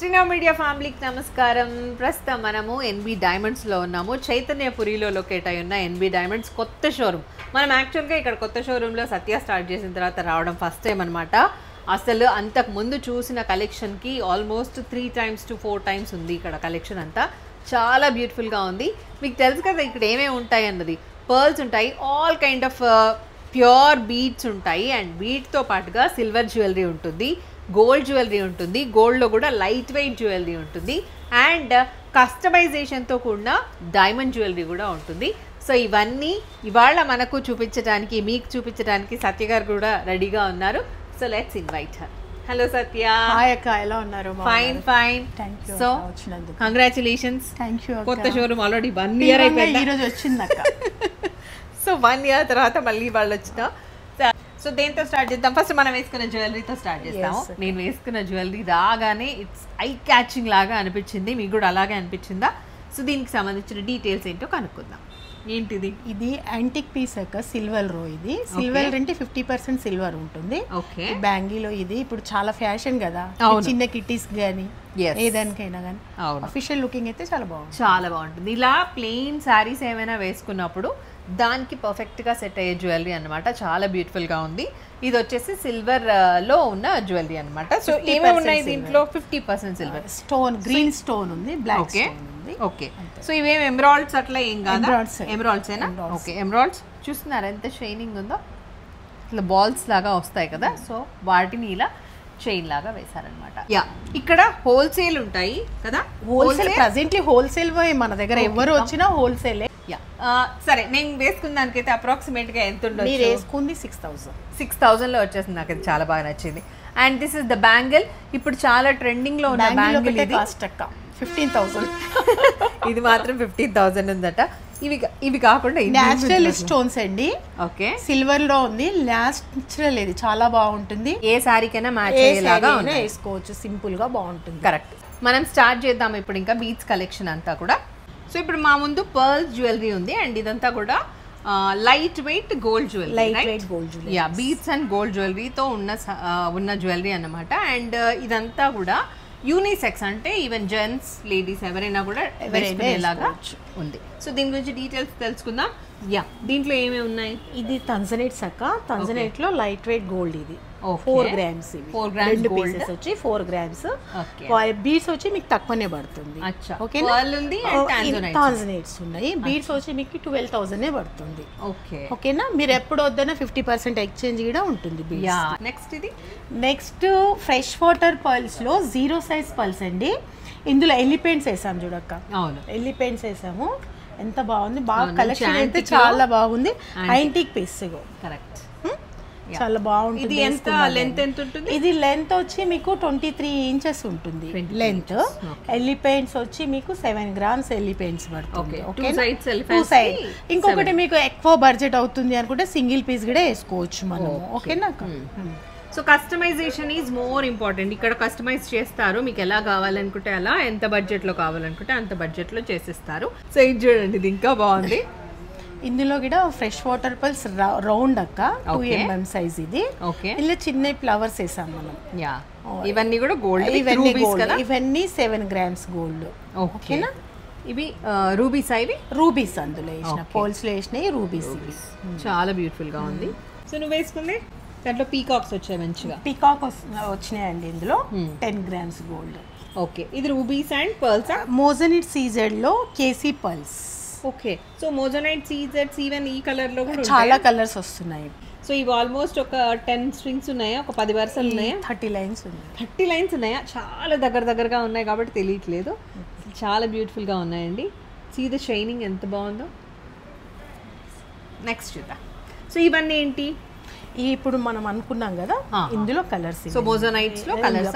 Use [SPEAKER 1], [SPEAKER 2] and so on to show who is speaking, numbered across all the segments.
[SPEAKER 1] శ్రీనా media ఫ్యామిలీకి నమస్కారం. ప్రస్తుతం మనము ఎన్బి డైమండ్స్లో ఉన్నాము. చైతన్యపురిలో లొకేట్ అయి ఉన్న ఎన్బి డైమండ్స్ కొత్త షోరూమ్. మనం యాక్చువల్గా ఇక్కడ కొత్త షోరూంలో సత్య స్టార్ట్ చేసిన తర్వాత రావడం ఫస్ట్ టైం అనమాట. అసలు అంతకు ముందు చూసిన కలెక్షన్కి ఆల్మోస్ట్ 3 times to 4 times ఉంది ఇక్కడ కలెక్షన్ అంతా. చాలా బ్యూటిఫుల్గా ఉంది. మీకు తెలుసు కదా ఇక్కడ ఏమేమి ఉంటాయి అన్నది. పర్ల్స్ ఉంటాయి, all kind of pure beads ఉంటాయి, అండ్ బీడ్తో పాటుగా సిల్వర్ జ్యువెలరీ ఉంటుంది, గోల్డ్ జ్యువెలరీ ఉంటుంది, గోల్డ్లో కూడా లైట్ వెయిట్ జ్యువెలరీ ఉంటుంది, అండ్ కస్టమైజేషన్తో కూడిన డైమండ్ జ్యువెలరీ కూడా ఉంటుంది. సో ఇవన్నీ ఇవాళ మనకు చూపించడానికి, మీకు చూపించడానికి సత్య గారు కూడా రెడీగా ఉన్నారు. So let's invite her. Hello Satya.
[SPEAKER 2] Hi అక్క, ఎలా ఉన్నారు?
[SPEAKER 1] Fine fine.
[SPEAKER 2] థాంక్యూ.
[SPEAKER 1] సో
[SPEAKER 2] వచ్చినందుకు
[SPEAKER 1] కంగ్రాచులేషన్స్.
[SPEAKER 2] థాంక్యూ.
[SPEAKER 1] కొత్త షోరూమ్ ఆల్రెడీ 1 year అయిపోయింది.
[SPEAKER 2] ఈ రోజు వచ్చింది అక్క.
[SPEAKER 1] సో 1 year తర్వాత మళ్ళీ వాళ్ళు వచ్చిన. సో దేంతో స్టార్ట్ చేద్దాం? ఫస్ట్ మనం వేసుకున్న జ్యువెలరీతో స్టార్ట్ చేస్తాము. నేను వేసుకున్న జ్యువెలరీ రాగానే ఇట్స్ ఐ క్యాచింగ్ లాగా అనిపించింది. మీకు కూడా అలాగే అనిపించిందా? సో దీనికి సంబంధించిన డీటెయిల్స్ ఏంటో కనుక్కుందాం. ఏంటిది?
[SPEAKER 2] ఇది యాంటిక్ పీస్ అక్క, సిల్వర్ రో. ఇది సిల్వర్ అంటే 50% సిల్వర్ ఉంటుంది.
[SPEAKER 1] ఓకే.
[SPEAKER 2] బ్యాంగిలో ఇది ఇప్పుడు చాలా ఫ్యాషన్ కదా, చిన్న కిట్టీస్ కానీ ఏదానికైనా కానీ. అఫీషియల్ లుకింగ్ అయితే చాలా బాగుంది.
[SPEAKER 1] చాలా బాగుంటుంది. ఇలా ప్లెయిన్ శారీస్ ఏమైనా వేసుకున్నప్పుడు దానికి పర్ఫెక్ట్గా సెట్ అయ్యే జ్యువెలరీ అనమాట. చాలా బ్యూటిఫుల్గా ఉంది. ఇది వచ్చేసి సిల్వర్ లో ఉన్న జ్యువెలరీ అనమాట. సో ఏమేమి ఉన్నాయి దీంట్లో? 50% సిల్వర్,
[SPEAKER 2] స్టోన్, గ్రీన్ స్టోన్ ఉంది, బ్లాక్ స్టోన్ ఉంది.
[SPEAKER 1] ఓకే. సో ఇవేం ఎమరాల్డ్స్ అట్లా ఏం కాదు? ఎమరాల్డ్స్ ఏనా? ఓకే. ఎమరాల్డ్స్ చూస్తున్నారా ఎంత షైనింగ్ ఉందో? ఇట్లా బాల్స్ లాగా వస్తాయి కదా, సో వాటిని ఇలా చైన్ లాగా వేశారనమాట. యా, ఇక్కడ హోల్సేల్ ఉంటాయి కదా?
[SPEAKER 2] హోల్సేల్ ప్రెజెంట్లీ హోల్సేల్ మన దగ్గర ఎవరు వచ్చినా హోల్సేల్.
[SPEAKER 1] సరే, నేను వేసుకున్న దానికైతే అప్రాక్సిమేట్ గా ఎంత ఉండదు?
[SPEAKER 2] మీరు వేసుకుంది 6,000
[SPEAKER 1] లో వచ్చేసింది. నాకు అది చాలా బాగా నచ్చింది. And this is the bangle. ఇప్పుడు చాలా ట్రెండింగ్ లో ఉన్న బ్యాంగిల్. ఇది
[SPEAKER 2] కాస్ట్ అక్క 15,000.
[SPEAKER 1] ఇది మాత్రం 15,000 ఉందట. ఇవి కాకుండా
[SPEAKER 2] న్యాచురల్ స్టోన్స్ అండి.
[SPEAKER 1] ఓకే.
[SPEAKER 2] సిల్వర్ లో ఉంది, న్యాచురల్. ఇది చాలా బాగుంటుంది.
[SPEAKER 1] ఏ సారీకైనా మ్యాచ్ అయ్యేలాగా
[SPEAKER 2] వేసుకోవచ్చు, సింపుల్ గా బాగుంటుంది.
[SPEAKER 1] కరెక్ట్. మనం స్టార్ట్ చేద్దాం ఇప్పుడు ఇంకా బీడ్స్ కలెక్షన్ అంతా కూడా. సో ఇప్పుడు మా ముందు పర్ల్స్ జ్యువెలరీ ఉంది, అండ్ ఇదంతా కూడా light weight gold jewellery.
[SPEAKER 2] Light weight gold jewellery.
[SPEAKER 1] Yeah, beads and gold జ్యువెలరీతో ఉన్న జ్యువెలరీ అన్నమాట. అండ్ ఇదంతా కూడా యూనిసెక్స్, అంటే ఈవెన్ జెంట్స్, లేడీస్ ఎవరైనా కూడా వేసుకునేలాగా ఉంది. సో దీని గురించి డీటెయిల్స్ తెలుసుకుందాం. యా, దీంట్లో ఏమేమి ఉన్నాయి?
[SPEAKER 2] ఇది తంజనేట్స్ అక్క. తంజనేట్ లో లైట్ వెయిట్ గోల్డ్. ఇది 4 grams.
[SPEAKER 1] 4 grams గోల్డ్
[SPEAKER 2] వచ్చి 4 grams. బీడ్స్ వచ్చి మీకు తక్కువనే పడుతుంది. టాంజనేట్స్ ఉన్నాయి. బీడ్స్ వచ్చి మీకు 12,000 పడుతుంది. ఓకేనా? మీరు ఎప్పుడు వద్దన్నా 50% ఎక్స్చేంజ్ కూడా ఉంటుంది.
[SPEAKER 1] నెక్స్ట్ ఇది
[SPEAKER 2] నెక్స్ట్ ఫ్రెష్ వాటర్ పర్ల్స్ లో 0 size పర్ల్స్ అండి. ఇందులో ఎలిఫెంట్స్ వేసాము చూడక్క.
[SPEAKER 1] అవును,
[SPEAKER 2] ఎలిఫెంట్స్ వేసాము. ఎంత బాగుంది, బాగా కలెక్షన్ అయితే చాలా బాగుంది. Antique piece.
[SPEAKER 1] కరెక్ట్,
[SPEAKER 2] చాలా బాగుంటుంది.
[SPEAKER 1] ఇది ఎంత లెంత్ ఎంత ఉంటుంది?
[SPEAKER 2] ఇది లెంత్ వచ్చి మీకు 23 inches ఉంటుంది లెంత్. ఎలిఫెంట్స్ వచ్చి మీకు 7 grams ఎలిఫెంట్స్ పడుతుంది. ఇంకొకటి మీకు ఎక్కువ బడ్జెట్ అవుతుంది అనుకుంటే సింగిల్ పీస్ కూడా వేసుకోవచ్చు మనము. ఓకేనా?
[SPEAKER 1] So customization is more important. ఇక్కడ కస్టమైజ్ చేస్తారు, మీకు ఎలా కావాలనుకుంటే అలా, ఎంత బడ్జెట్లో కావాలనుకుంటే అంత బడ్జెట్లో చేసిస్తారు. సో ఇది చూడండి, ఇది ఇంకా బాగుంది.
[SPEAKER 2] ఇందులో కూడా ఫ్రెష్ వాటర్ పల్స్ రౌండ్ అక్క, 2 mm సైజ్. ఇది ఇందులో చిన్న ఫ్లవర్స్ వేసాం మనం.
[SPEAKER 1] యా, ఇవన్నీ కూడా గోల్డ్.
[SPEAKER 2] ఇవన్నీ 7 grams గోల్డ్. ఓకేనా?
[SPEAKER 1] ఇవి రూబీస్. ఇవి
[SPEAKER 2] రూబీస్ అందులో వేసిన, పోల్స్ లో వేసినాయి రూబీస్. ఇవి చాలా
[SPEAKER 1] బ్యూటిఫుల్ గా ఉంది. సో నువ్వు వేసుకుంది దాంట్లో పీకాక్స్ వచ్చాయి, మంచిగా
[SPEAKER 2] పీకాక్ వచ్చినాయండి. ఇందులో 10 grams గోల్డ్.
[SPEAKER 1] ఓకే. ఇది rubies and pearls.
[SPEAKER 2] Moissanite CZ లో keshi pearls.
[SPEAKER 1] Okay. So moissanite సీజెడ్స్ ఈవెన్ ఈ కలర్ లో కూడా
[SPEAKER 2] చాలా కలర్స్ వస్తున్నాయి.
[SPEAKER 1] సో ఇవి ఆల్మోస్ట్ ఒక 10 strings ఉన్నాయా? ఒక 10 వరుసలు ఉన్నాయా?
[SPEAKER 2] 30 lines ఉన్నాయి.
[SPEAKER 1] 30 lines ఉన్నాయా? చాలా దగ్గరగా ఉన్నాయి కాబట్టి తెలియట్లేదు. చాలా బ్యూటిఫుల్ గా ఉన్నాయండి. సీ ద షైనింగ్ ఎంత బాగుందో. నెక్స్ట్ చూద్దాం. సో ఇవన్నీ ఏంటి?
[SPEAKER 2] ఇప్పుడు మనం అనుకున్నాం కదా, ఇందులో కలర్స్.
[SPEAKER 1] సో మోజనైట్స్ లో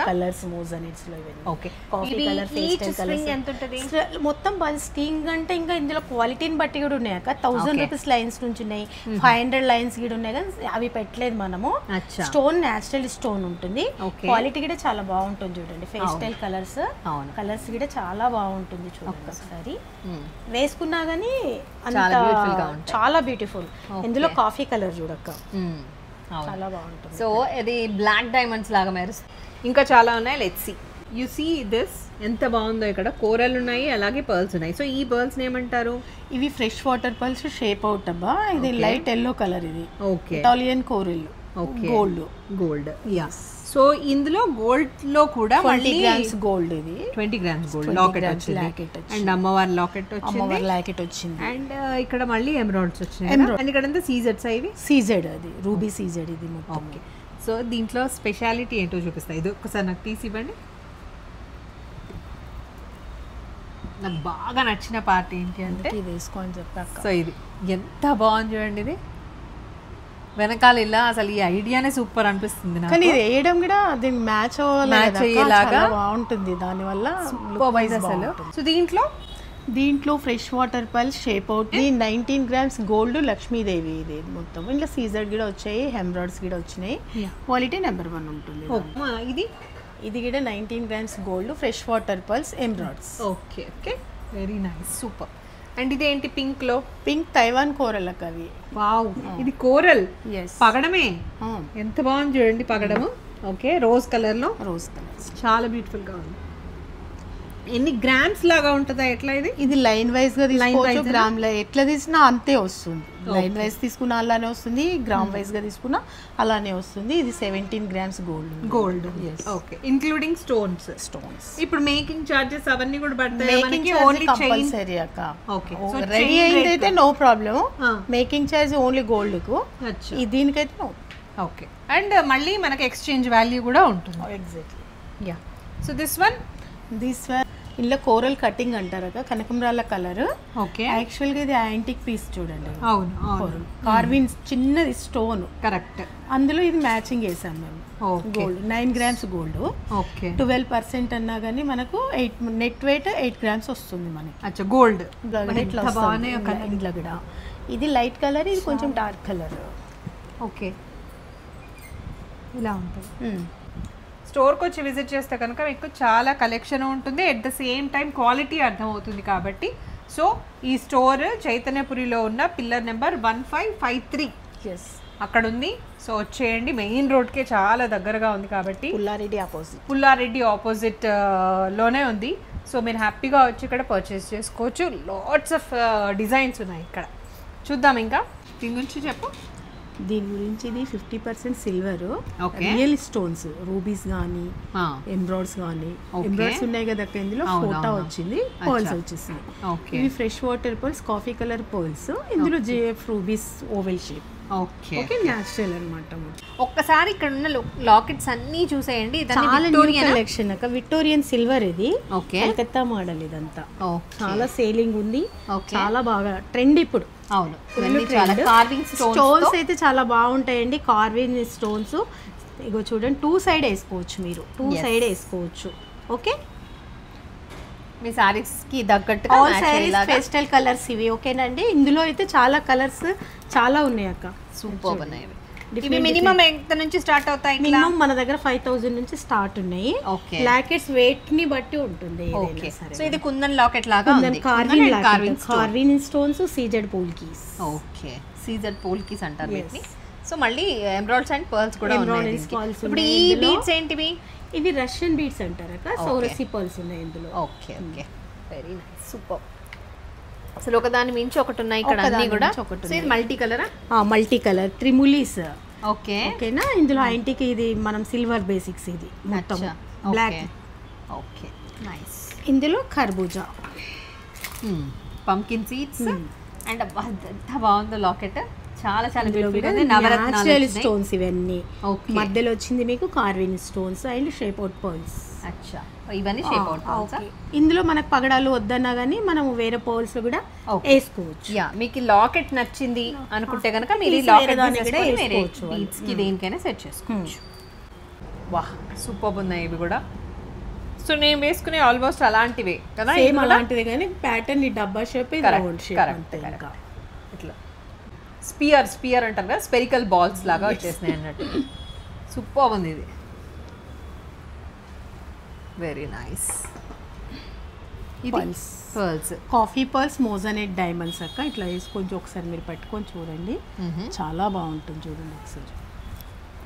[SPEAKER 2] కలర్స్ మోజనైట్స్ లో ఇవన్నీ.
[SPEAKER 1] Okay.
[SPEAKER 2] Coffee colour, pastel colours.
[SPEAKER 1] ఎంత ఉంటది
[SPEAKER 2] మొత్తం స్టింగ్ అంటే ఇంకా ఇందులో క్వాలిటీని బట్టి కూడా ఉన్నాయి అక్క. 1000 rupees లైన్స్ నుంచి ఉన్నాయి, 500 lines కూడా ఉన్నాయి కదా, అవి పెట్టలేదు మనము. స్టోన్ న్యాచురల్ స్టోన్ ఉంటుంది. క్వాలిటీ కూడా చాలా బాగుంటుంది. చూడండి, పేస్టల్ కలర్స్ కూడా చాలా బాగుంటుంది. చూడండి ఒకసారి వేసుకున్నా గానీ చాలా బ్యూటిఫుల్. ఇందులో కాఫీ కలర్ చూడక్క, చాలా బాగుంటుంది.
[SPEAKER 1] సో ఇది బ్లాక్ డైమండ్స్ లాగా మెరుస్తుంది. ఇంకా చాలా ఉన్నాయి. Let's see. You see this ఎంత బాగుందో, ఇక్కడ కోరల్ ఉన్నాయి అలాగే పర్ల్స్ ఉన్నాయి. సో ఈ పర్ల్స్ ఏమంటారు?
[SPEAKER 2] ఇవి fresh water pearls shape out అబ్బా. ఇది లైట్ ఎల్లో కలర్, ఇది
[SPEAKER 1] okay
[SPEAKER 2] Italian coral gold.
[SPEAKER 1] So ఇందులో గోల్డ్ లో కూడా
[SPEAKER 2] 20 grams గోల్డ్, ఇది
[SPEAKER 1] 20 grams గోల్డ్ లాకెట్ వచ్చింది. అండ్ అమ్మవారి లాకెట్
[SPEAKER 2] వచ్చింది.
[SPEAKER 1] అండ్ ఇక్కడ మళ్ళీ ఎమరాల్డ్స్ వచ్చినాయి. అండ్ ఇక్కడ అంతా సీజెడ్స్ ఇవి
[SPEAKER 2] సీజెడ్, అది రూబీ సీజెడ్ ఇది మొత్తం.
[SPEAKER 1] ఓకే. సో దీంట్లో స్పెషాలిటీ ఏంటో చూపిస్తాయి. ఇది ఒకసారి నాకు తీసి ఇవ్వండి. నాకు బాగా నచ్చిన పార్ట్ ఏంటి అంటే
[SPEAKER 2] ఇది వేసుకొని చెప్పాక.
[SPEAKER 1] సో ఇది ఎంత బాగుంది చూడండి. ఇది వెనకాల ఇలా అసలు ఈ ఐడియానే సూపర్ అనిపిస్తుంది నాకు.
[SPEAKER 2] కానీ ఇది వేయడం కూడా దీనికి మ్యాచ్ అయ్యేలాగా బాగుంటుంది, దానివల్ల
[SPEAKER 1] అసలు. సో దీంట్లో
[SPEAKER 2] fresh water pulse shape out 19 grams gold Lakshmidevi. ఇది మొత్తం ఇంట్లో సీజర్ కూడా వచ్చాయి, హెమ్రాయిడ్స్ కూడా వచ్చినాయి. క్వాలిటీ నెంబర్ 1 ఉంటుంది. ఇది కూడా 19 grams gold fresh water pearls ఎంబ్రాయిడ్స్.
[SPEAKER 1] Okay okay, very nice, super. And ఇది ఏంటి పింక్ లో?
[SPEAKER 2] పింక్ తైవాన్ కోరల్ అవి.
[SPEAKER 1] వావ్, ఇది కోరల్ పగడమే. ఎంత బాగుంది చూడండి పగడము. ఓకే, రోజ్ కలర్ లో, చాలా బ్యూటిఫుల్ గా ఉంది. ఎన్ని గ్రామ్స్ లాగా ఉంటుందా ఎట్లా?
[SPEAKER 2] ఇది లైన్ వైజ్ గా తీసుకోవచ్చు, గ్రామ్ లో ఎట్లా తీసినా అంతే వస్తుంది. లైన్ వైజ్ తీసుకున్నా అలానే వస్తుంది, గ్రామ్ వైజ్ గా తీసుకున్నా అలానే వస్తుంది. ఇది 17 grams
[SPEAKER 1] gold. Okay, including stones. ఇప్పుడు మేకింగ్ చార్జెస్ అవన్నీ కూడా పడతాయి మనకి? ఓన్లీ
[SPEAKER 2] కంపల్సరీ అక్క.
[SPEAKER 1] ఓకే,
[SPEAKER 2] సో రెడీ అయిందైతే no problem. Making charge only gold కు, దీనికైతే నో.
[SPEAKER 1] ఓకే, అండ్ మళ్ళీ మనకి ఎక్స్చేంజ్ వాల్యూ కూడా ఉంటుంది.
[SPEAKER 2] Exactly.
[SPEAKER 1] Yeah. So this one
[SPEAKER 2] ఇందులో కోరల్ కటింగ్ అంటారు కదా, కనకంబరాల కలర్.
[SPEAKER 1] ఓకే,
[SPEAKER 2] యాక్చువల్ గా ఇది యాంటిక్ పీస్ చూడండి.
[SPEAKER 1] అవును,
[SPEAKER 2] కార్విన్ చిన్నది స్టోన్.
[SPEAKER 1] కరెక్ట్.
[SPEAKER 2] అందులో ఇది మ్యాచింగ్ వేసాం మేము. Gold 9 grams gold.
[SPEAKER 1] ఓకే,
[SPEAKER 2] 12% అన్నా కానీ మనకు నెట్ వెయిట్ 8 grams వస్తుంది మనకి.
[SPEAKER 1] అచ్చా, గోల్డ్
[SPEAKER 2] ఇంట్లో కూడా. ఇది లైట్ కలర్, ఇది కొంచెం డార్క్ కలర్.
[SPEAKER 1] ఓకే, ఇలా ఉంటుంది. స్టోర్కి వచ్చి విజిట్ చేస్తే కనుక మీకు చాలా కలెక్షన్ ఉంటుంది, at the same time quality అర్థమవుతుంది. కాబట్టి సో ఈ స్టోర్ చైతన్యపురిలో ఉన్న పిల్లర్ నెంబర్ 1553 అక్కడ ఉంది. సో వచ్చేయండి, మెయిన్ రోడ్కే చాలా దగ్గరగా ఉంది కాబట్టి. పుల్లారెడ్డి ఆపోజిట్ లోనే ఉంది. సో మీరు హ్యాపీగా వచ్చి ఇక్కడ పర్చేస్ చేసుకోవచ్చు. లాట్స్ ఆఫ్ డిజైన్స్ ఉన్నాయి ఇక్కడ. చూద్దాం ఇంకా దీని గురించి చెప్పు.
[SPEAKER 2] దీని గురించి ఇది 50% సిల్వర్, రియల్ స్టోన్స్, రూబీస్ కానీ ఎంబ్రాయిడ్స్ కానీ. ఎంబ్రాయిడ్స్ ఉన్నాయి కదా, ఇందులో ఫోటో వచ్చింది, పర్ల్స్ వచ్చేసింది. ఇవి fresh water pearls, coffee colour pearls. ఇందులో JF rubies oval shape. Okay, natural అన్నమాట.
[SPEAKER 1] ఒక్కసారి ఇక్కడ ఉన్న లాకెట్స్ అన్ని చూసేయండి.
[SPEAKER 2] కలెక్షన్ అక్క, విక్టోరియన్ సిల్వర్ ఇది. కలకత్తా మోడల్ ఇదంతా. చాలా సేలింగ్ ఉంది, చాలా బాగా ట్రెండ్ ఇప్పుడు.
[SPEAKER 1] అవును,
[SPEAKER 2] స్టోన్స్ అయితే చాలా బాగుంటాయండి. కార్వింగ్ స్టోన్స్ ఇగో చూడండి, 2 side వేసుకోవచ్చు మీరు, 2 side వేసుకోవచ్చు. ఓకే,
[SPEAKER 1] మీ సారీస్ కి తగ్గట్టుగా
[SPEAKER 2] ఆల్ సారీస్ పేస్టల్ కలర్స్ ఇవి. ఓకేనండి, ఇందులో అయితే చాలా కలర్స్ చాలా ఉన్నాయి అక్క,
[SPEAKER 1] సూపర్ ఉన్నాయి. ఇవి మినిమం ఎంత నుంచి స్టార్ట్ అవుతాయి?
[SPEAKER 2] మినిమం మన దగ్గర 5000 నుంచి స్టార్ట్ ఉన్నాయి. లాకెట్స్ వెయిట్ ని బట్టి ఉంటుంది.
[SPEAKER 1] ఓకే, సో ఇది కుందన్ లాకెట్ లాగా ఉంది,
[SPEAKER 2] కార్విన్ stones, CZ polkis.
[SPEAKER 1] Okay, CZ polkis అంటారు వీటిని. సో మళ్ళీ ఎంబ్రాయిడ్స్ అండ్ పర్ల్స్ కూడా ఉన్నాయి. ఇప్పుడు ఈ బీడ్స్ ఏంటివి?
[SPEAKER 2] ఇవి రష్యన్ బీడ్స్ అంటారు అక్క, సౌరసి పర్ల్స్ ఉన్నాయి ఇందులో.
[SPEAKER 1] Okay okay, very nice, super. అసలు ఒకదాని మించి ఒకటి ఉన్నాయి ఇక్కడ అన్ని కూడా. ఇది మల్టీ కలరా?
[SPEAKER 2] మల్టీ కలర్ త్రిములీస్.
[SPEAKER 1] ఓకే,
[SPEAKER 2] ఓకేనా. ఇందులో యాంటిక్, ఇది మనం సిల్వర్ బేసిక్స్, ఇది మొత్తం బ్లాక్.
[SPEAKER 1] Okay, nice.
[SPEAKER 2] ఇందులో ఖర్బూజా,
[SPEAKER 1] పంకిన్ సీడ్స్. అండ్ ఎంత బాగుందో లాకెట్, చాలా చాలా
[SPEAKER 2] న్యాచురల్ స్టోన్స్ ఇవన్నీ. మధ్యలో వచ్చింది మీకు కార్విన్ stones and shape out pearls.
[SPEAKER 1] అచ్చా, ఇవన్నీ షేప్ అవుట్ పర్ల్స్.
[SPEAKER 2] ఇందులో మనకు పగడాలు వద్దన్నా కానీ మనం వేరే పర్ల్స్ లో కూడా వేసుకోవచ్చు.
[SPEAKER 1] యా, మీకు లాకెట్ నచ్చింది అనుకుంటే కనుక మీరు లాకెట్ బీడ్స్ కి దేనికైనా సెట్ చేసుకోవచ్చు. వాహ్, సూపర్ ఉన్నాయి ఇవి కూడా. సో నేను వేసుకునే ఆల్మోస్ట్ అలాంటివే కదా,
[SPEAKER 2] సేమ్ అలాంటిదే కానీ ప్యాటర్న్ ఈ డబ్బా షేప్, రౌండ్ షేప్.
[SPEAKER 1] ఇట్లా స్పియర్ అంటారు కదా, స్పెరికల్ బాల్స్ లాగా వచ్చేసినాయి అన్నట్టు. సూపర్ ఉంది ఇది, very nice.
[SPEAKER 2] Pearls, coffee pearls, మోజనెట్ diamonds అక్క. ఇట్లా వేసుకొని ఒకసారి మీరు పెట్టుకొని చూడండి, చాలా బాగుంటుంది. చూడండి ఒకసారి.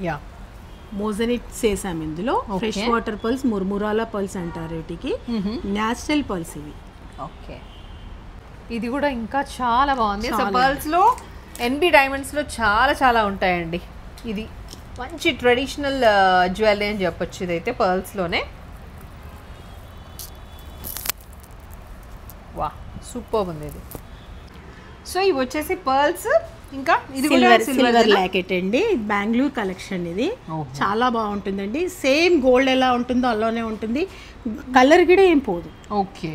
[SPEAKER 1] యా,
[SPEAKER 2] మోజనిట్స్ వేసాం ఇందులో. ఫ్రెష్ వాటర్ పర్ల్స్, ముర్మురాల పర్ల్స్ అంటారు వీటికి. న్యాచురల్ పర్ల్స్ ఇవి.
[SPEAKER 1] ఓకే, ఇది కూడా ఇంకా చాలా బాగుంది. సో పర్ల్స్లో ఎన్బి డైమండ్స్లో చాలా చాలా ఉంటాయండి. ఇది మంచి ట్రెడిషనల్ జ్యువెలరీ అని చెప్పొచ్చు. ఇదైతే పర్ల్స్లోనే. వా, సూపర్ ఉంది ఇది. సో ఇవి వచ్చేసి పర్ల్స్. ఇంకా ఇది
[SPEAKER 2] సిల్వర్ లాకెట్ అండి, బెంగళూరు కలెక్షన్. ఇది చాలా బాగుంటుందండి. సేమ్ గోల్డ్ ఎలా ఉంటుందో అలానే ఉంటుంది, కలర్ కూడా ఏం పోదు.
[SPEAKER 1] ఓకే,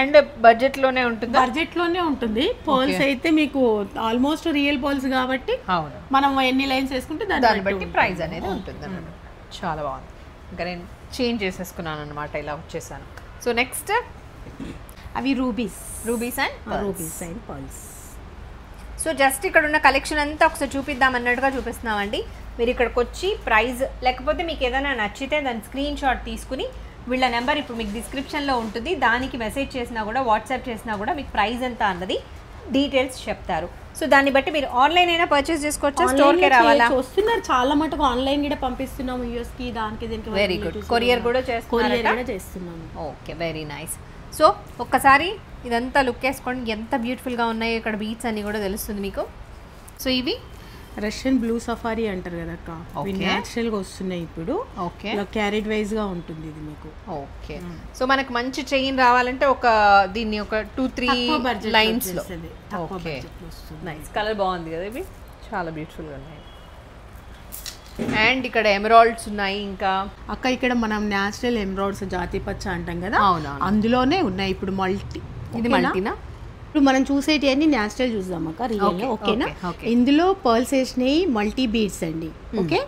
[SPEAKER 1] అండ్ బడ్జెట్ లోనే ఉంటుంది.
[SPEAKER 2] బడ్జెట్ లోనే ఉంటుంది. పర్ల్స్ అయితే మీకు ఆల్మోస్ట్ రియల్ పర్ల్స్ కాబట్టి మనం ఎన్ని లైన్స్ వేసుకుంటే దాన్ని
[SPEAKER 1] బట్టి ప్రైస్ అనేది ఉంటుంది అన్నమాట. చాలా బాగుంది. ఇంకా నేను చేంజ్ చేసేసుకున్నాను అనమాట, ఇలా వచ్చేసాను. సో నెక్స్ట్
[SPEAKER 2] అవి rubies
[SPEAKER 1] and
[SPEAKER 2] pearls.
[SPEAKER 1] So just ఇక్కడ ఉన్న కలెక్షన్ అంతా ఒకసారి చూపిద్దాం అన్నట్టుగా చూపిస్తున్నామండి. మీరు ఇక్కడికి వచ్చి ప్రైస్, లేకపోతే మీకు ఏదైనా నచ్చితే దాని స్క్రీన్ షాట్ తీసుకుని వీళ్ళ నెంబర్ ఇప్పుడు మీకు డిస్క్రిప్షన్లో ఉంటుంది, దానికి మెసేజ్ చేసినా కూడా వాట్సాప్ చేసినా కూడా మీకు ప్రైస్ ఎంత అన్నది డీటెయిల్స్ చెప్తారు. సో దాన్ని బట్టి మీరు ఆన్లైన్ అయినా పర్చేస్ చేసుకోవచ్చు, స్టోర్కే రావాలా?
[SPEAKER 2] వస్తున్నారు చాలా మటుకు ఆన్లైన్ కూడా పంపిస్తున్నాము, యూఎస్కి దానికి దీనికి.
[SPEAKER 1] Very good. కొరియర్ కూడా
[SPEAKER 2] చేస్తున్నాము.
[SPEAKER 1] Okay, very nice. సో ఒక్కసారి ఇదంతా లుక్ వేసుకోండి, ఎంత బ్యూటిఫుల్గా ఉన్నాయో. ఇక్కడ బీట్స్ అన్ని కూడా తెలుస్తుంది మీకు. సో ఇవి
[SPEAKER 2] రష్యన్ బ్లూ సఫారీ అంటారు కదా అక్క, న్యాచురల్ గా వస్తున్నాయి ఇప్పుడు.
[SPEAKER 1] ఓకే,
[SPEAKER 2] క్యారెట్ వైజ్ గా ఉంటుంది ఇది మీకు.
[SPEAKER 1] ఓకే, సో మనకు మంచి చైన్ రావాలంటే ఒక దీన్ని ఒక 2-3 లైన్స్ లో. Okay, nice. కలర్ బాగుంది కదా, ఇవి చాలా బ్యూటిఫుల్ గా ఉన్నాయి. అండ్ ఇక్కడ ఎమరాల్డ్స్ ఉన్నాయి. ఇంకా
[SPEAKER 2] అక్క ఇక్కడ మనం న్యాచురల్ ఎమరాల్డ్స్, జాతి పచ్చ అంటాం కదా, అందులోనే ఉన్నాయి ఇప్పుడు మల్టీ.
[SPEAKER 1] ఇది మల్టీనా?
[SPEAKER 2] ఇప్పుడు మనం చూసేటి అన్ని న్యాచురల్ చూద్దాం అక్క, రియల్. ఓకేనా? ఇందులో పర్ల్స్ వేసినాయి మల్టీ బీడ్స్ అండి. ఓకే,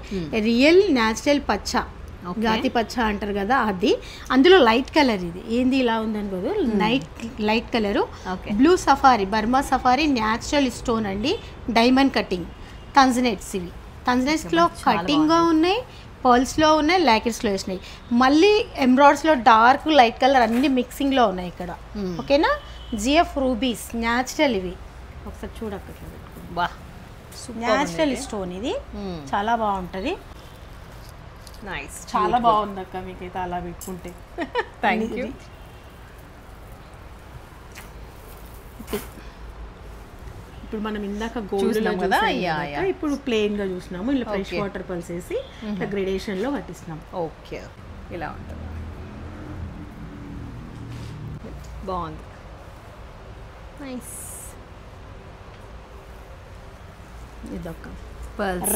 [SPEAKER 2] రియల్ న్యాచురల్ పచ్చ, జాతి పచ్చ అంటారు కదా అది. అందులో లైట్ కలర్. ఇది ఏంది ఇలా ఉందనుకోదు, light colour. Blue sapphire, Burma sapphire natural stone అండి, డైమండ్ కటింగ్, తంజనెట్స్. ఇవి తంజనెట్స్లో కటింగ్గా ఉన్నాయి, పర్ల్స్లో ఉన్నాయి, లాకెట్స్లో వేసినాయి. మళ్ళీ ఎంబ్రాయిడ్స్లో డార్క్ లైట్ కలర్ అన్ని మిక్సింగ్లో ఉన్నాయి ఇక్కడ. ఓకేనా? GF rubies natural. ఇవి ఒకసారి చూడక్క, న్యాచురల్ స్టోన్. ఇది చాలా బాగుంటుంది.
[SPEAKER 1] నైస్,
[SPEAKER 2] చాలా బాగుంది అక్క, మీకైతే అలా పెట్టుకుంటే.
[SPEAKER 1] Thank you.
[SPEAKER 2] ఇప్పుడు మనం ఇందాక గోల్డ్ కదా, ఇప్పుడు ప్లెయిన్ గా చూసినాము. ఇలా ఫ్రెష్ వాటర్ పల్స్ వేసి గ్రేడేషన్ లో కట్టిస్తున్నాం.
[SPEAKER 1] ఓకే, ఇలా ఉంటుంది. బాగుంది, నైస్.
[SPEAKER 2] ఇదొక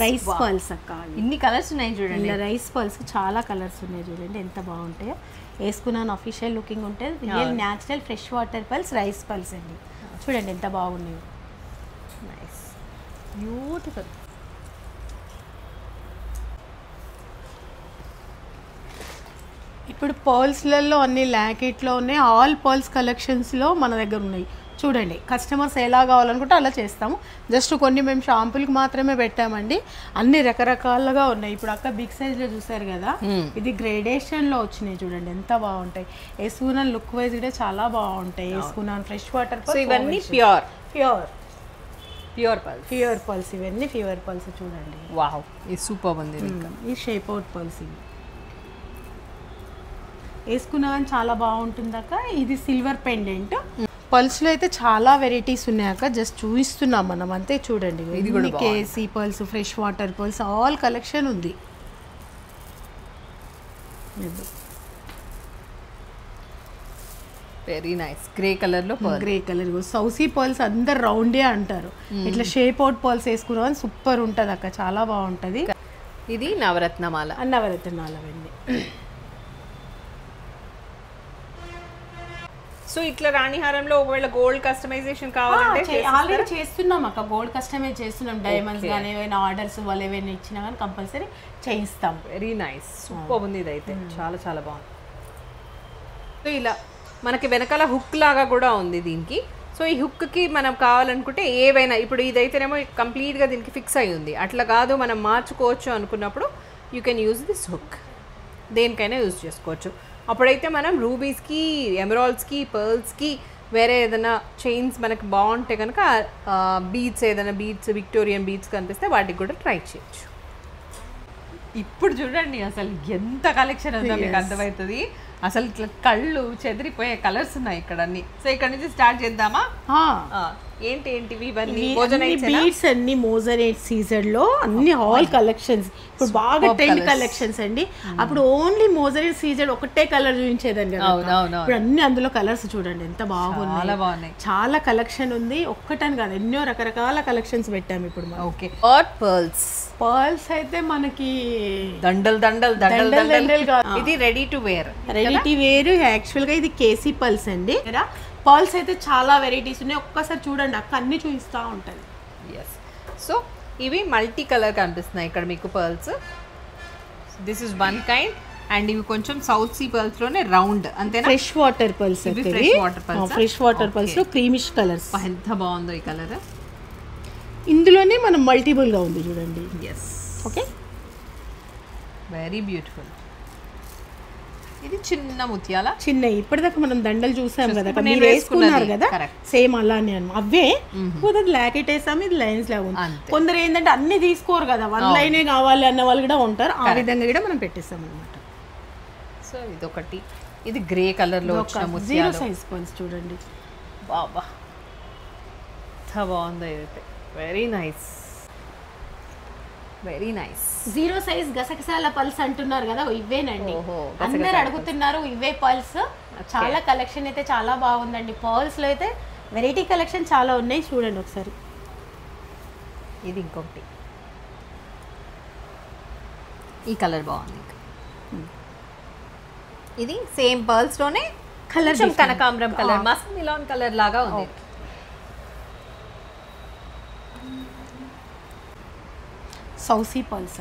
[SPEAKER 2] రైస్ పర్ల్స్ అక్క.
[SPEAKER 1] ఇన్ని కలర్స్ ఉన్నాయి చూడండి.
[SPEAKER 2] రైస్ పర్ల్స్ చాలా కలర్స్ ఉన్నాయి చూడండి, ఎంత బాగుంటాయో. వేసుకున్నాను అఫీషియల్ లుకింగ్ ఉంటుంది. Real natural fresh water pearls, rice pearls అండి. చూడండి ఎంత బాగున్నాయి.
[SPEAKER 1] Nice, beautiful.
[SPEAKER 2] ఇప్పుడు పర్ల్స్లలో అన్ని లాకెట్లో ఉన్నాయి. ఆల్ పర్ల్స్ కలెక్షన్స్లో మన దగ్గర ఉన్నాయి. చూడండి, కస్టమర్స్ ఎలా కావాలనుకుంటే అలా చేస్తాము. జస్ట్ కొన్ని మేము షాంపుల్కి మాత్రమే పెట్టామండి. అన్ని రకరకాలుగా ఉన్నాయి. ఇప్పుడు అక్క బిగ్ సైజ్లో చూసారు కదా, ఇది గ్రేడేషన్లో వచ్చినాయి. చూడండి ఎంత బాగుంటాయి. వేసుకున్నాను లుక్ వైజ్ కూడా చాలా బాగుంటాయి. వేసుకున్నాను ఫ్రెష్ వాటర్.
[SPEAKER 1] ఇవన్నీ ప్యూర్
[SPEAKER 2] పర్ల్స్. ఇవన్నీ ప్యూర్ పర్ల్స్. చూడండి,
[SPEAKER 1] వావ్, ఇది సూపర్ ఉంది.
[SPEAKER 2] ఈ షేప్ అవుట్ పర్ల్స్ ఇవి వేసుకున్నా కానీ చాలా బాగుంటుందాక. ఇది సిల్వర్ పెండెంట్. పర్ల్స్లో అయితే చాలా వెరైటీస్ ఉన్నాయాక, జస్ట్ చూపిస్తున్నాం మనం అంతే. చూడండి, ఇది కూడా keshi pearls, fresh water pearls, all collection ఉంది.
[SPEAKER 1] Very nice. గ్రే కలర్ లో,
[SPEAKER 2] గ్రే కలర్. సౌసీ పర్ల్స్ అందరు రౌండే అంటారు. ఇట్లా షేప్ అవుట్ పర్ల్స్ వేసుకున్నా సూపర్ ఉంటుంది అక్క, చాలా బాగుంటుంది.
[SPEAKER 1] ఇది నవరత్నమాల.
[SPEAKER 2] నవరత్నాల అండి.
[SPEAKER 1] సో ఇట్లా రాణిహారంలో ఒకవేళ గోల్డ్ కస్టమైజేషన్ కావాలంటే
[SPEAKER 2] ఆల్రెడీ చేస్తున్నాం అక్క, గోల్డ్ కస్టమైజ్ చేస్తున్నాం. డైమండ్స్ కానీ ఏమైనా ఆర్డర్స్ వాళ్ళు ఏమైనా ఇచ్చినా కానీ కంపల్సరీ చేయిస్తాం.
[SPEAKER 1] వెరీ నైస్, సూపర్ ఉంది. ఇదైతే చాలా చాలా బాగుంది. సో ఇలా మనకి వెనకాల హుక్ లాగా కూడా ఉంది దీనికి. సో ఈ హుక్కి మనం కావాలనుకుంటే ఏవైనా, ఇప్పుడు ఇదైతేనేమో కంప్లీట్గా దీనికి ఫిక్స్ అయి ఉంది, అట్లా కాదు మనం మార్చుకోవచ్చు అనుకున్నప్పుడు you can use this hook. దేనికైనా యూజ్ చేసుకోవచ్చు. అప్పుడైతే మనం రూబీస్కి, ఎమరాల్డ్స్కి, పర్ల్స్కి వేరే ఏదైనా చైన్స్ మనకు బాగుంటే కనుక బీడ్స్, ఏదైనా బీడ్స్, విక్టోరియన్ బీడ్స్ కనిపిస్తే వాటికి కూడా ట్రై చేయొచ్చు. ఇప్పుడు చూడండి అసలు ఎంత కలెక్షన్ ఉందో మీకు అర్థమవుతుంది. అసలు ఇట్లా కళ్ళు చెదిరిపోయే కలర్స్ ఉన్నాయి ఇక్కడ అన్ని. సో ఇక్కడ నుంచి స్టార్ట్ చేద్దామా? ఏంటివి ఇవన్నీ
[SPEAKER 2] బీడ్స్ అన్ని మోజరైట్ సీజన్ లో అన్ని ఆల్ కలెక్షన్స్ ఇప్పుడు బాగా ట్రెండ్ కలెక్షన్స్ అండి. అప్పుడు ఓన్లీ మోజరైట్ సీజన్ ఒకటే కలర్ చూపించేదండి కదా, ఇప్పుడు అన్ని అందులో కలర్స్ చూడండి ఎంత బాగున్నాయి. చాలా కలెక్షన్ ఉంది, ఒక్కటని కాదు ఎన్నో రకరకాల కలెక్షన్స్ పెట్టాము ఇప్పుడు.
[SPEAKER 1] ఓకే, పర్ల్స్
[SPEAKER 2] అయితే మనకి
[SPEAKER 1] దండల్ ఇది రెడీ టు వేర్
[SPEAKER 2] యాక్చువల్ గా ఇది కేసీ పర్ల్స్ అండి. పర్ల్స్ అయితే చాలా వెరైటీస్ ఉన్నాయి, ఒక్కసారి చూడండి అక్క అన్ని చూపిస్తూ ఉంటుంది.
[SPEAKER 1] సో ఇవి మల్టీ కలర్ కనిపిస్తున్నాయి ఇక్కడ మీకు pearls. This is one kind and ఇవి కొంచెం సౌత్ సీ పర్ల్స్ లోనే రౌండ్ అంతేనా?
[SPEAKER 2] Fresh water pearls, fresh water pearls లో క్రీమిష్ కలర్స్.
[SPEAKER 1] ఎంత బాగుందో ఈ కలర్.
[SPEAKER 2] ఇందులోనే మనం మల్టిపుల్ గా ఉంది చూడండి. Okay,
[SPEAKER 1] very beautiful. ఇది చిన్న ముత్యాల
[SPEAKER 2] చిన్నవి ఇప్పటిదాకా మనం దండలు చూసాం కదా, మీరు వేసుకున్నారు కదా సేమ్ అలానే అవే లాకెట్ వేసాము. ఇది లైన్స్ లాగా ఉంది. కొందరు ఏంటంటే అన్ని తీసుకోరు కదా, వన్ లైనే కావాలి అన్న వాళ్ళు కూడా ఉంటారు, ఆ విధంగా కూడా మనం పెట్టేస్తాం అనమాట.
[SPEAKER 1] సో ఇదొకటి, ఇది గ్రే కలర్ లో వచ్చిన ముత్యాలు,
[SPEAKER 2] 0 సైజ్ పర్ల్స్ చూడండి.
[SPEAKER 1] బాబా ఎంత బాగుందో ఇది, వెరీ నైస్.
[SPEAKER 2] 0 సైజ్ గసగసాల పల్స్ అంటున్నారు కదా, ఇవేనండి అందరు అడుగుతున్నారు. ఇవే పల్స్, చాలా కలెక్షన్ అయితే చాలా బాగుందండి. పర్ల్స్ లో అయితే వెరైటీ కలెక్షన్ చాలా ఉన్నాయి, చూడండి ఒకసారి.
[SPEAKER 1] ఇది ఇంకొకటి, ఈ కలర్ బాగుంది. ఇది సేమ్ పర్ల్స్ లోనే కలర్ కనకాంబరం కలర్, మస్క్ మిలాన్ కలర్ లాగా ఉంది.
[SPEAKER 2] సౌసీ పర్ల్స్.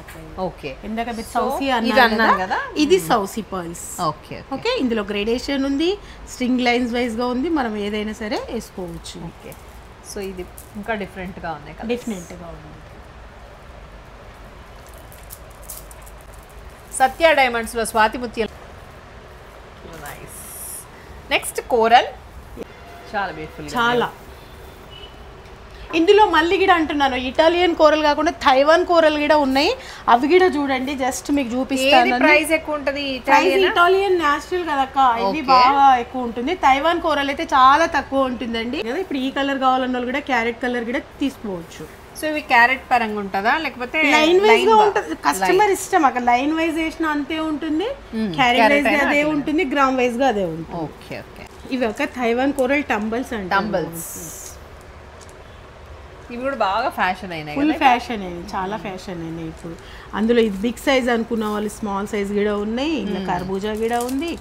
[SPEAKER 1] ఓకే,
[SPEAKER 2] ఇందాక మీరు సౌసీ అన్నారు కదా, ఇది సౌసీ పర్ల్స్. ఓకే, ఇందులో గ్రేడేషన్ ఉంది, స్ట్రింగ్ లైన్స్ వైజ్ గా ఉంది, మనం ఏదైనా సరే వేసుకోవచ్చు.
[SPEAKER 1] ఓకే, సో ఇది ఇంకా డిఫరెంట్ గా ఉంది. సత్య డైమండ్స్ లో స్వాతి ముత్యాలు. నైస్. నెక్స్ట్ కోరల్, చాలా బ్యూటిఫుల్.
[SPEAKER 2] చాలా ఇందులో మళ్ళీ కూడా అంటున్నాను, ఇటాలియన్ కోరల్ కాకుండా తైవాన్ కోరల్ కూడా ఉన్నాయి, అవి కూడా చూడండి. జస్ట్ మీకు చూపిస్తాను.
[SPEAKER 1] ప్రైస్ ఎక్కువ ఉంటుంది.
[SPEAKER 2] ఇటాలియన్ నేచురల్ కదక్క, ఇది బాగా ఎక్కువ ఉంటుంది. తైవాన్ కోరల్ అయితే చాలా తక్కువ ఉంటుందండి. ఇప్పుడు ఈ కలర్ కావాలన్న వాళ్ళు కూడా క్యారెట్ కలర్ కూడా తీసుకోవచ్చు.
[SPEAKER 1] సో ఇవి క్యారెట్ పరంగా ఉంటుందా లేకపోతే
[SPEAKER 2] లైన్ వైజ్ గా ఉంటుంది? కస్టమర్ ఇష్టం, అక్కడ లైన్ వైజ్ వేసినా అంతే ఉంటుంది, క్యారెట్ వైజ్ గా అదే ఉంటుంది, గ్రామ్ వైజ్ గా అదే ఉంటుంది.
[SPEAKER 1] Okay okay.
[SPEAKER 2] ఇవి ఒక తైవాన్ కోరల్ టంబల్స్ అండి.
[SPEAKER 1] టంబల్స్ ఇవి కూడా బాగా ఫ్యాషన్ అయినాయి,
[SPEAKER 2] ఫుల్ ఫ్యాషన్ అయినాయి, చాలా ఫ్యాషన్ అయినాయి ఇప్పుడు. అందులో ఇది బిగ్ సైజ్ అనుకున్న వాళ్ళు స్మాల్ సైజ్ కూడా ఉన్నాయి, ఇంకా కర్బూజా కూడా ఉంది,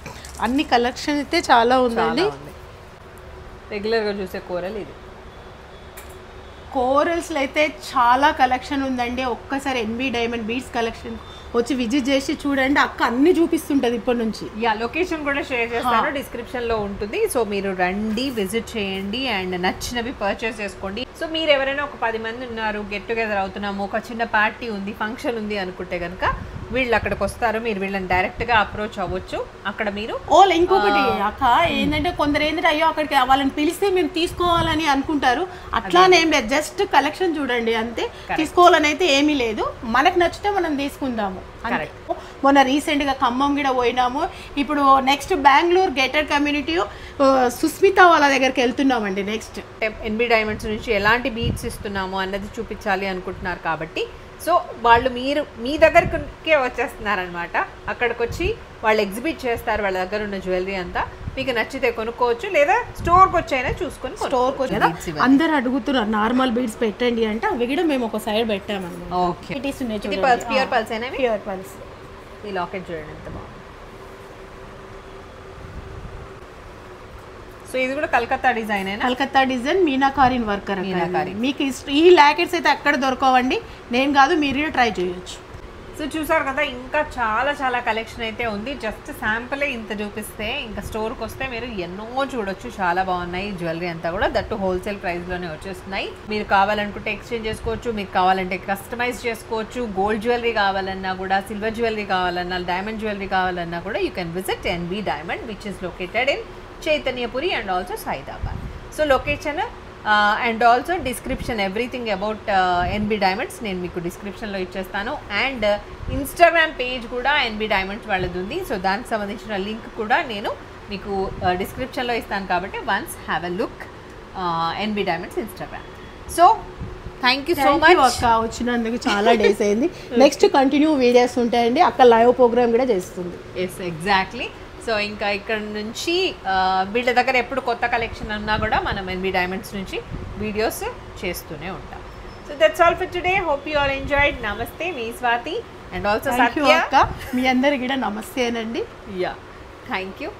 [SPEAKER 2] అన్ని కలెక్షన్ అయితే చాలా ఉందండి.
[SPEAKER 1] రెగ్యులర్గా చూసే కోరల్ ఇది.
[SPEAKER 2] కోరల్స్లో అయితే చాలా కలెక్షన్ ఉందండి. ఒక్కసారి ఎన్బి డైమండ్ బీడ్స్ కలెక్షన్ వచ్చి విజిట్ చేసి చూడండి, అక్క అన్ని చూపిస్తుంటది ఇప్పటి నుంచి.
[SPEAKER 1] లొకేషన్ కూడా షేర్ చేస్తాను, డిస్క్రిప్షన్ లో ఉంటుంది. సో మీరు రండి, విజిట్ చేయండి అండ్ నచ్చినవి పర్చేస్ చేసుకోండి. సో మీరు ఎవరైనా ఒక 10 మంది ఉన్నారు, గెట్ టుగెదర్ అవుతున్నాము, ఒక చిన్న పార్టీ ఉంది, ఫంక్షన్ ఉంది అనుకుంటే కనుక వీళ్ళు అక్కడికి వస్తారు, మీరు వీళ్ళని డైరెక్ట్ గా అప్రోచ్ అవ్వచ్చు. అక్కడ మీరు
[SPEAKER 2] ఇంకొకటి అక్క ఏంటంటే కొందరు ఏంటంటే అయ్యో అక్కడికి వాళ్ళని పిలిస్తే మేము తీసుకోవాలని అనుకుంటారు, అట్లానే ఏం లేదు, జస్ట్ కలెక్షన్ చూడండి అంతే, తీసుకోవాలని అయితే ఏమీ లేదు, మనకు నచ్చితే మనం తీసుకుందాము. మొన్న రీసెంట్ గా ఖమ్మం కూడా పోయినాము, ఇప్పుడు next Bengaluru gated community Susmitha వాళ్ళ దగ్గరికి వెళ్తున్నామండి. నెక్స్ట్
[SPEAKER 1] ఎన్బి డైమండ్స్ నుంచి ఎలాంటి బీట్స్ ఇస్తున్నాము అన్నది చూపించాలి అనుకుంటున్నారు కాబట్టి సో వాళ్ళు మీరు మీ దగ్గరకే వచ్చేస్తున్నారనమాట. అక్కడికి వచ్చి వాళ్ళు ఎగ్జిబిట్ చేస్తారు వాళ్ళ దగ్గర ఉన్న జ్యువెలరీ అంతా, మీకు నచ్చితే కొనుక్కోవచ్చు లేదా స్టోర్కి వచ్చైనా చూసుకొని.
[SPEAKER 2] స్టోర్కి వచ్చి అందరు అడుగుతున్నారు నార్మల్ బీడ్స్ పెట్టండి అంటే అవి కూడా మేము ఒక సైడ్ పెట్టామన్నమాట.
[SPEAKER 1] ఓకే, ప్యూర్ పల్స్ అయినా,
[SPEAKER 2] ప్యూర్ పల్స్.
[SPEAKER 1] ఈ లాకెట్ చూడండి ఎంత బాగుంది. సో ఇది కూడా కలకత్తా డిజైన్ అయినా,
[SPEAKER 2] కలకత్తా డిజైన్ మీనాకారి వర్క్. మీకు ఈ లాకెట్స్ అయితే అక్కడ దొరకవండి, నేను కాదు మీరు కూడా ట్రై చేయొచ్చు.
[SPEAKER 1] సో చూసారు కదా, ఇంకా చాలా చాలా కలెక్షన్ అయితే ఉంది. జస్ట్ శాంపులే ఇంత చూపిస్తే ఇంకా స్టోర్కి వస్తే మీరు ఎన్నో చూడొచ్చు. చాలా బాగున్నాయి జ్యువెలరీ అంతా కూడా, దట్టు హోల్సేల్ ప్రైస్లోనే వచ్చేస్తున్నాయి. మీరు కావాలనుకుంటే ఎక్స్చేంజ్ చేసుకోవచ్చు, మీకు కావాలంటే కస్టమైజ్ చేసుకోవచ్చు. గోల్డ్ జ్యువెలరీ కావాలన్నా కూడా, సిల్వర్ జ్యువెలరీ కావాలన్నా, డైమండ్ జ్యువెలరీ కావాలన్నా కూడా you can visit NB diamond which is located in Chaitanyapuri and also Saidabad. So location and also description everything about NB diamonds నేను మీకు డిస్క్రిప్షన్లో ఇచ్చేస్తాను. అండ్ ఇన్స్టాగ్రామ్ పేజ్ కూడా ఎన్బి డైమండ్స్ వాళ్ళది ఉంది. సో దానికి సంబంధించిన లింక్ కూడా నేను మీకు డిస్క్రిప్షన్లో ఇస్తాను. కాబట్టి once have a look NB diamonds Instagram. So thank you so much
[SPEAKER 2] అక్క, వచ్చినందుకు చాలా డేస్ అయింది. నెక్స్ట్ కంటిన్యూ వీడియోస్ ఉంటాయండి. అక్క లైవ్ ప్రోగ్రామ్ కూడా చేస్తుంది.
[SPEAKER 1] Yes exactly. సో ఇంకా ఇక్కడ నుంచి వీళ్ళ దగ్గర ఎప్పుడు కొత్త కలెక్షన్ ఉన్నా కూడా మనం ఎన్బి డైమండ్స్ నుంచి వీడియోస్ చేస్తూనే ఉంటాం. So that's all for today. Hope you all enjoyed. నమస్తే, మీ స్వాతి అండ్ ఆల్సో సత్య.
[SPEAKER 2] అక్క మీ అందరికి కూడా నమస్తేనండి.
[SPEAKER 1] Yeah, thank you.